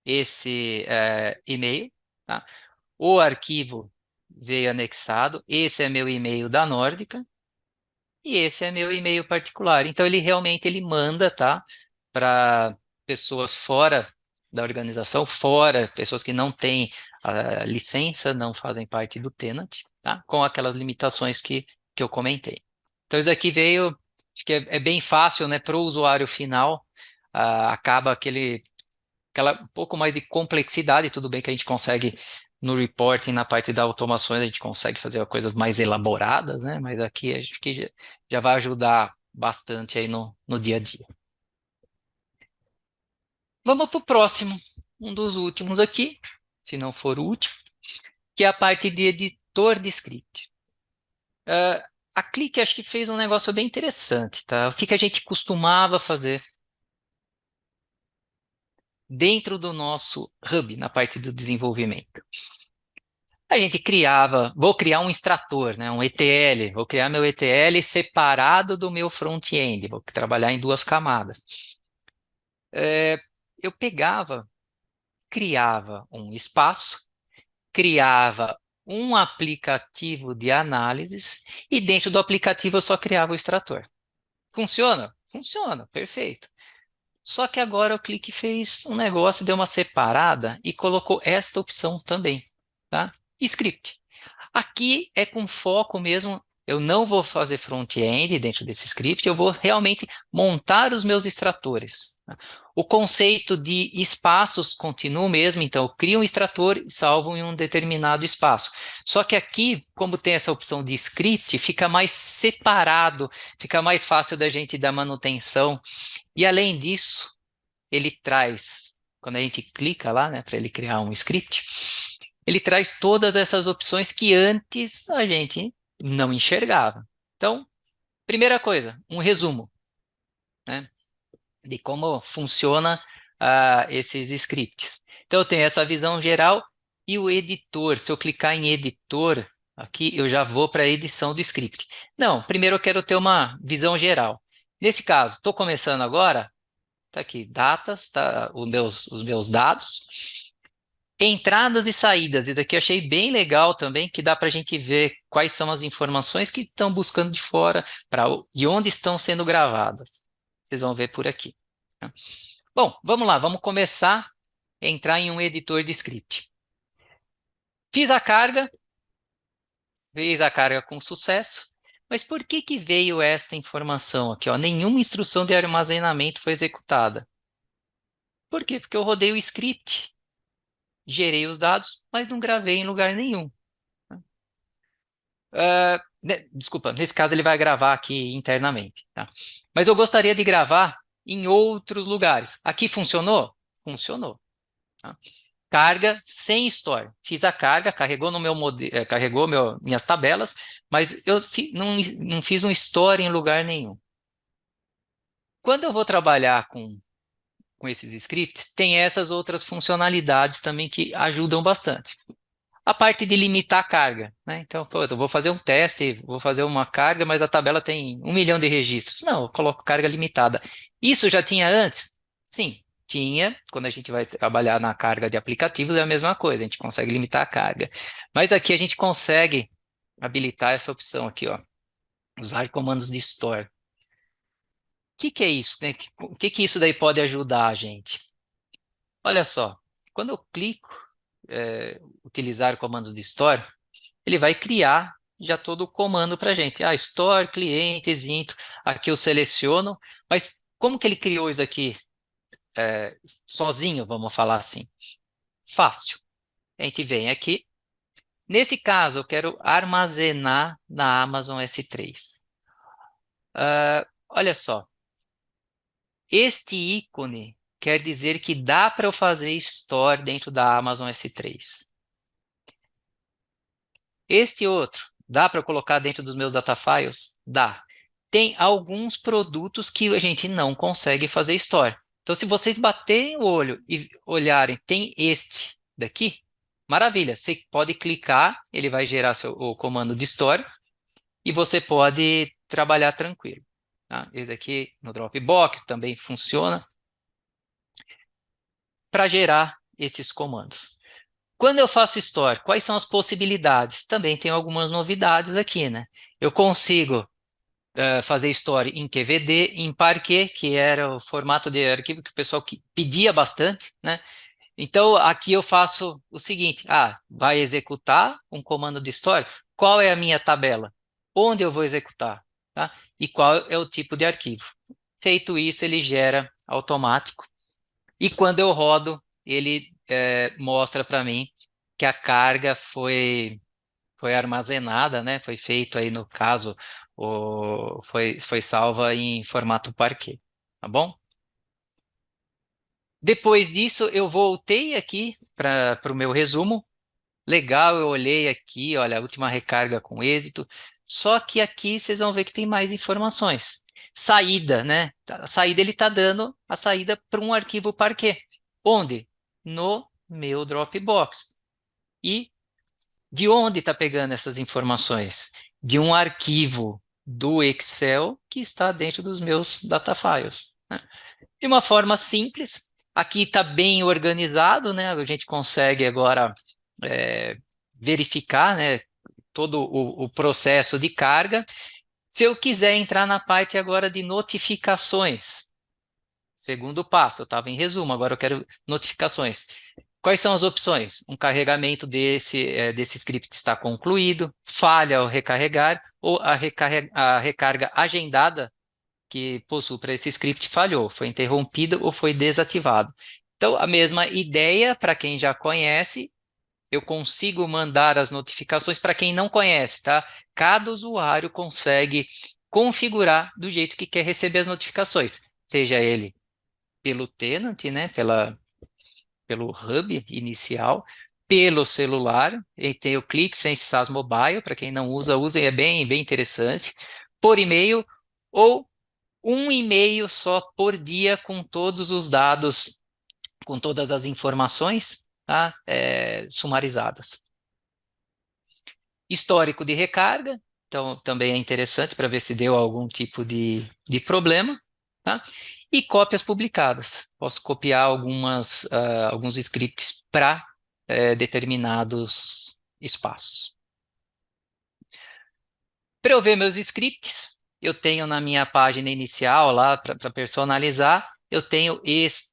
esse e-mail. Tá? O arquivo veio anexado. Esse é meu e-mail da Nórdica e esse é meu e-mail particular. Então ele realmente ele manda, tá, para pessoas fora da organização, fora pessoas que não têm a licença, não fazem parte do tenant, tá? Com aquelas limitações que eu comentei. Então isso aqui veio, acho que é bem fácil, né, para o usuário final. Acaba aquela um pouco mais de complexidade, tudo bem que a gente consegue no reporting, na parte da automação, a gente consegue fazer coisas mais elaboradas, né? Mas aqui acho que já vai ajudar bastante aí no dia a dia. Vamos para o próximo, um dos últimos aqui, se não for o último, que é a parte de editor de script. A Click acho que fez um negócio bem interessante, tá? O que que a gente costumava fazer dentro do nosso hub, na parte do desenvolvimento? A gente criava, vou criar um extrator, né, um ETL, vou criar meu ETL separado do meu front-end, vou trabalhar em 2 camadas. É, eu pegava, criava um espaço, criava um aplicativo de análises e dentro do aplicativo eu só criava o extrator. Funciona? Funciona, perfeito. Só que agora o Click fez um negócio, deu uma separada e colocou esta opção também, tá? Script. Aqui é com foco mesmo. Eu não vou fazer front-end dentro desse script, eu vou realmente montar os meus extratores. O conceito de espaços continua o mesmo, então eu crio um extrator e salvo em um determinado espaço. Só que aqui, como tem essa opção de script, fica mais separado, fica mais fácil da gente dar manutenção. E além disso, ele traz, quando a gente clica lá, né, para ele criar um script, ele traz todas essas opções que antes a gente não enxergava. Então, primeira coisa, um resumo, né, de como funciona esses scripts. Então, eu tenho essa visão geral e o editor. Se eu clicar em editor, aqui eu já vou para a edição do script. Não, primeiro eu quero ter uma visão geral. Nesse caso, estou começando agora, tá aqui, datas, tá, os meus dados. Entradas e saídas, isso daqui eu achei bem legal também, que dá para a gente ver quais são as informações que estão buscando de fora e onde estão sendo gravadas. Vocês vão ver por aqui. Tá? Bom, vamos lá, vamos começar a entrar em um editor de script. Fiz a carga, fiz a carga com sucesso, mas por que que veio esta informação aqui? Ó? Nenhuma instrução de armazenamento foi executada. Por quê? Porque eu rodei o script, gerei os dados, mas não gravei em lugar nenhum. Desculpa, nesse caso ele vai gravar aqui internamente, tá? Mas eu gostaria de gravar em outros lugares. Aqui funcionou? Funcionou. Tá? Carga sem store. Fiz a carga, carregou no meu modelo, carregou minhas tabelas, mas eu não fiz um store em lugar nenhum. Quando eu vou trabalhar com esses scripts, tem essas outras funcionalidades também que ajudam bastante. A parte de limitar a carga, né? Então, pô, eu vou fazer um teste, vou fazer uma carga, mas a tabela tem 1 milhão de registros. Não, eu coloco carga limitada. Isso já tinha antes? Sim, tinha. Quando a gente vai trabalhar na carga de aplicativos é a mesma coisa, a gente consegue limitar a carga. Mas aqui a gente consegue habilitar essa opção aqui, ó, usar comandos de store. O que é isso, né? O que isso daí pode ajudar a gente? Olha só, quando eu clico utilizar comandos de store, ele vai criar já todo o comando para a gente. Ah, store, clientes, intro. Aqui eu seleciono, mas como que ele criou isso aqui sozinho, vamos falar assim? Fácil. A gente vem aqui. Nesse caso, eu quero armazenar na Amazon S3. Olha só, este ícone quer dizer que dá para eu fazer store dentro da Amazon S3. Este outro, dá para colocar dentro dos meus data files? Dá. Tem alguns produtos que a gente não consegue fazer store. Então, se vocês baterem o olho e olharem, tem este daqui, maravilha. Você pode clicar, ele vai gerar o comando de store e você pode trabalhar tranquilo. Tá? Esse aqui no Dropbox também funciona para gerar esses comandos. Quando eu faço store, quais são as possibilidades? Também tem algumas novidades aqui, né? Eu consigo fazer store em QVD, em Parquet, que era o formato de arquivo que o pessoal pedia bastante, né? Então, aqui eu faço o seguinte, vai executar um comando de store, qual é a minha tabela? Onde eu vou executar? Tá? E qual é o tipo de arquivo? Feito isso, ele gera automático, e quando eu rodo, ele mostra para mim que a carga foi armazenada, né? Foi feito aí no caso, foi salva em formato Parquet, tá bom? Depois disso, eu voltei aqui para o meu resumo. Legal, eu olhei aqui, olha, a última recarga com êxito. Só que aqui vocês vão ver que tem mais informações. Saída, né? A saída ele está dando a saída para um arquivo Parquet. Onde? No meu Dropbox. E de onde está pegando essas informações? De um arquivo do Excel que está dentro dos meus data files, né? De uma forma simples, aqui está bem organizado, né? A gente consegue agora é, verificar, né, todo o processo de carga. Se eu quiser entrar na parte agora de notificações, segundo passo, eu estava em resumo, agora eu quero notificações. Quais são as opções? Um carregamento desse script está concluído, falha ao recarregar, ou a recarga agendada que possui para esse script falhou, foi interrompida ou foi desativado. Então, a mesma ideia para quem já conhece, eu consigo mandar as notificações para quem não conhece, tá? Cada usuário consegue configurar do jeito que quer receber as notificações, seja ele pelo tenant, né, pelo hub inicial, pelo celular, e tem o ClickSense SaaS Mobile, para quem não usa, usem, é bem interessante, por e-mail, ou um e-mail só por dia com todos os dados, com todas as informações, tá? Sumarizadas. Histórico de recarga, então também é interessante para ver se deu algum tipo de problema, tá? E cópias publicadas. Posso copiar alguns scripts para determinados espaços. Para eu ver meus scripts, eu tenho na minha página inicial lá para personalizar, eu tenho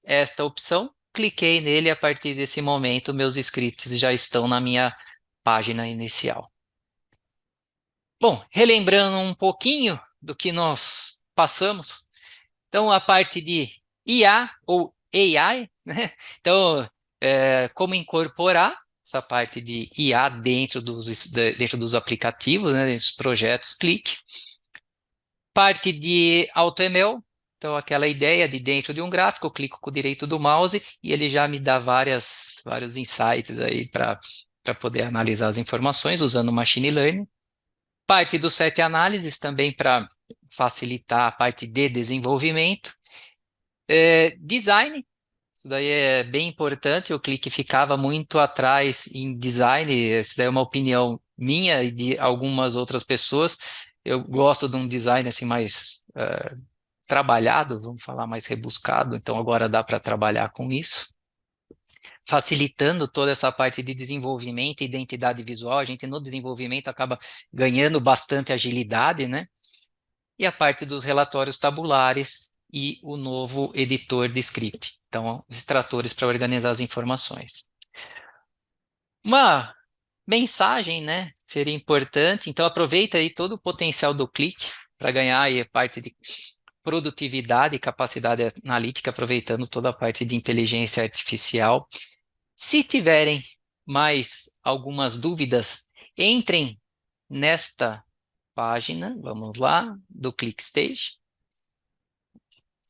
esta opção, cliquei nele e a partir desse momento meus scripts já estão na minha página inicial. Bom, relembrando um pouquinho do que nós passamos, então a parte de IA ou AI, né? Então, como incorporar essa parte de IA dentro dos aplicativos, né, dos projetos Click. Parte de AutoML, então aquela ideia de dentro de um gráfico, eu clico com o direito do mouse e ele já me dá vários insights aí para poder analisar as informações usando Machine Learning. Parte do set análises também para facilitar a parte de desenvolvimento. Design, isso daí é bem importante, o Click ficava muito atrás em design, isso daí é uma opinião minha e de algumas outras pessoas. Eu gosto de um design assim mais trabalhado, vamos falar mais rebuscado, então agora dá para trabalhar com isso, facilitando toda essa parte de desenvolvimento e identidade visual. A gente no desenvolvimento acaba ganhando bastante agilidade, né? E a parte dos relatórios tabulares e o novo editor de script. Então, os extratores para organizar as informações. Uma mensagem, né? Seria importante. Então, aproveita aí todo o potencial do Click para ganhar aí a parte de produtividade e capacidade analítica, aproveitando toda a parte de inteligência artificial. Se tiverem mais algumas dúvidas, entrem nesta página, vamos lá, do ClickStage,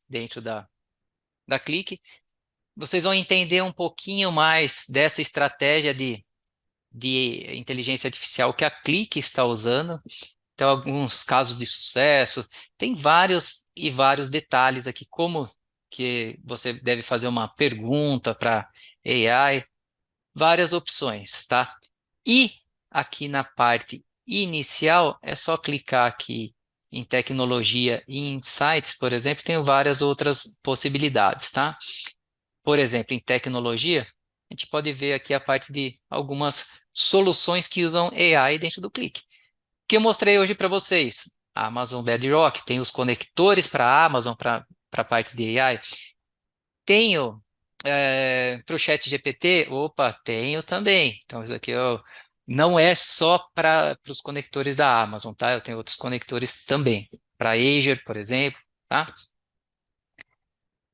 dentro da Click. Vocês vão entender um pouquinho mais dessa estratégia de inteligência artificial que a Click está usando. Então, alguns casos de sucesso, tem vários e vários detalhes aqui, como que você deve fazer uma pergunta para AI, várias opções, tá? E aqui na parte inicial, é só clicar aqui em tecnologia e insights, por exemplo, tem várias outras possibilidades, tá? Por exemplo, em tecnologia, a gente pode ver aqui a parte de algumas soluções que usam AI dentro do Click que eu mostrei hoje para vocês. A Amazon Bedrock tem os conectores para a Amazon, para a parte de AI. Tenho para o chat GPT? Opa, tenho também. Então, isso aqui não é só para os conectores da Amazon, tá? Eu tenho outros conectores também. Para Azure, por exemplo, tá?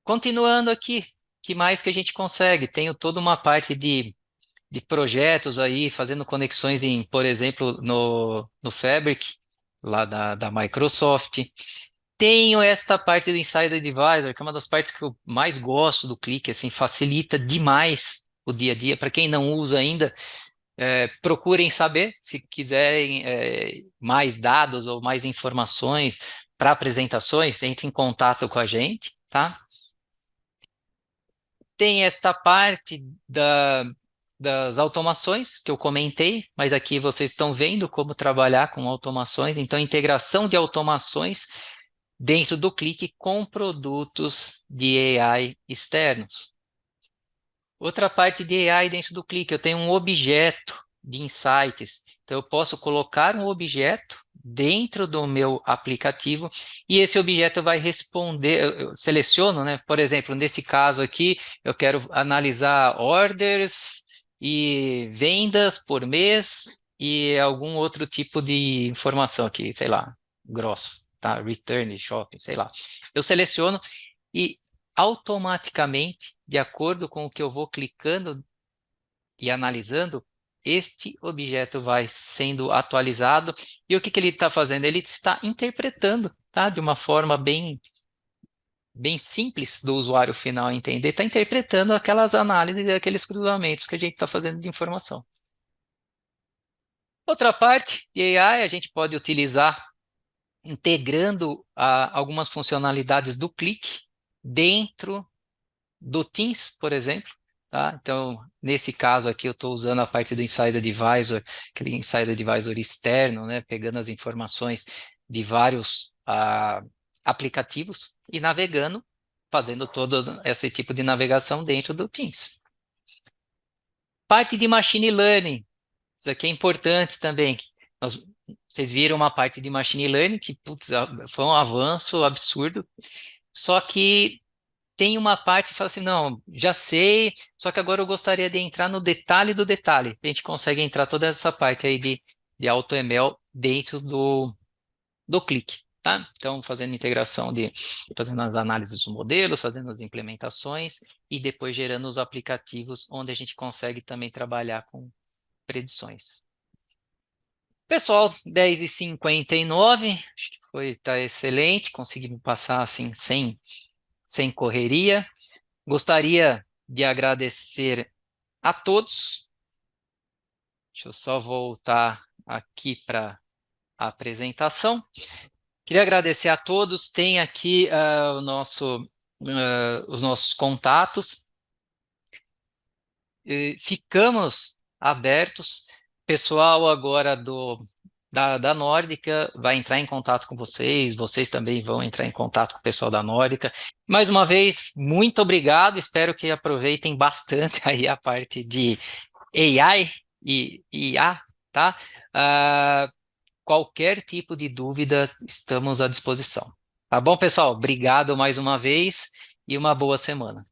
Continuando aqui, que mais que a gente consegue? Tenho toda uma parte de projetos aí, fazendo conexões em, por exemplo, no Fabric, lá da Microsoft. Tenho esta parte do Insider Advisor, que é uma das partes que eu mais gosto do Click, assim, facilita demais o dia a dia. Para quem não usa ainda, procurem saber, se quiserem mais dados ou mais informações para apresentações, entre em contato com a gente, tá? Tem esta parte das automações que eu comentei, mas aqui vocês estão vendo como trabalhar com automações, então integração de automações dentro do Click com produtos de AI externos. Outra parte de AI dentro do Click, eu tenho um objeto de insights, então eu posso colocar um objeto dentro do meu aplicativo e esse objeto vai responder, eu seleciono, né? Por exemplo, nesse caso aqui, eu quero analisar orders e vendas por mês e algum outro tipo de informação aqui, sei lá, grossa, tá? Return, shopping, sei lá. Eu seleciono e automaticamente, de acordo com o que eu vou clicando e analisando, este objeto vai sendo atualizado. E o que ele está fazendo? Ele está interpretando, tá? De uma forma bem simples do usuário final entender, está interpretando aquelas análises e aqueles cruzamentos que a gente está fazendo de informação. Outra parte de AI a gente pode utilizar integrando algumas funcionalidades do Click dentro do Teams, por exemplo, tá? Então, nesse caso aqui, eu estou usando a parte do Insider Advisor, aquele Insider Advisor externo, né? Pegando as informações de vários aplicativos e navegando, fazendo todo esse tipo de navegação dentro do Teams. Parte de machine learning, isso aqui é importante também. Nós- Vocês viram uma parte de machine learning que, putz, foi um avanço absurdo, só que tem uma parte que fala assim, não, já sei, só que agora eu gostaria de entrar no detalhe do detalhe. A gente consegue entrar toda essa parte aí de AutoML dentro do Click, tá? Então, fazendo integração fazendo as análises dos modelos, fazendo as implementações e depois gerando os aplicativos onde a gente consegue também trabalhar com predições. Pessoal, 10h59, acho que tá excelente, conseguimos passar assim sem correria. Gostaria de agradecer a todos. Deixa eu só voltar aqui para a apresentação. Queria agradecer a todos. Tem aqui os nossos contatos. Ficamos abertos. Pessoal agora da Nórdica vai entrar em contato com vocês. Vocês também vão entrar em contato com o pessoal da Nórdica. Mais uma vez, muito obrigado. Espero que aproveitem bastante aí a parte de AI e IA, tá? Ah, Qualquer tipo de dúvida, estamos à disposição. Tá bom, pessoal? Obrigado mais uma vez e uma boa semana.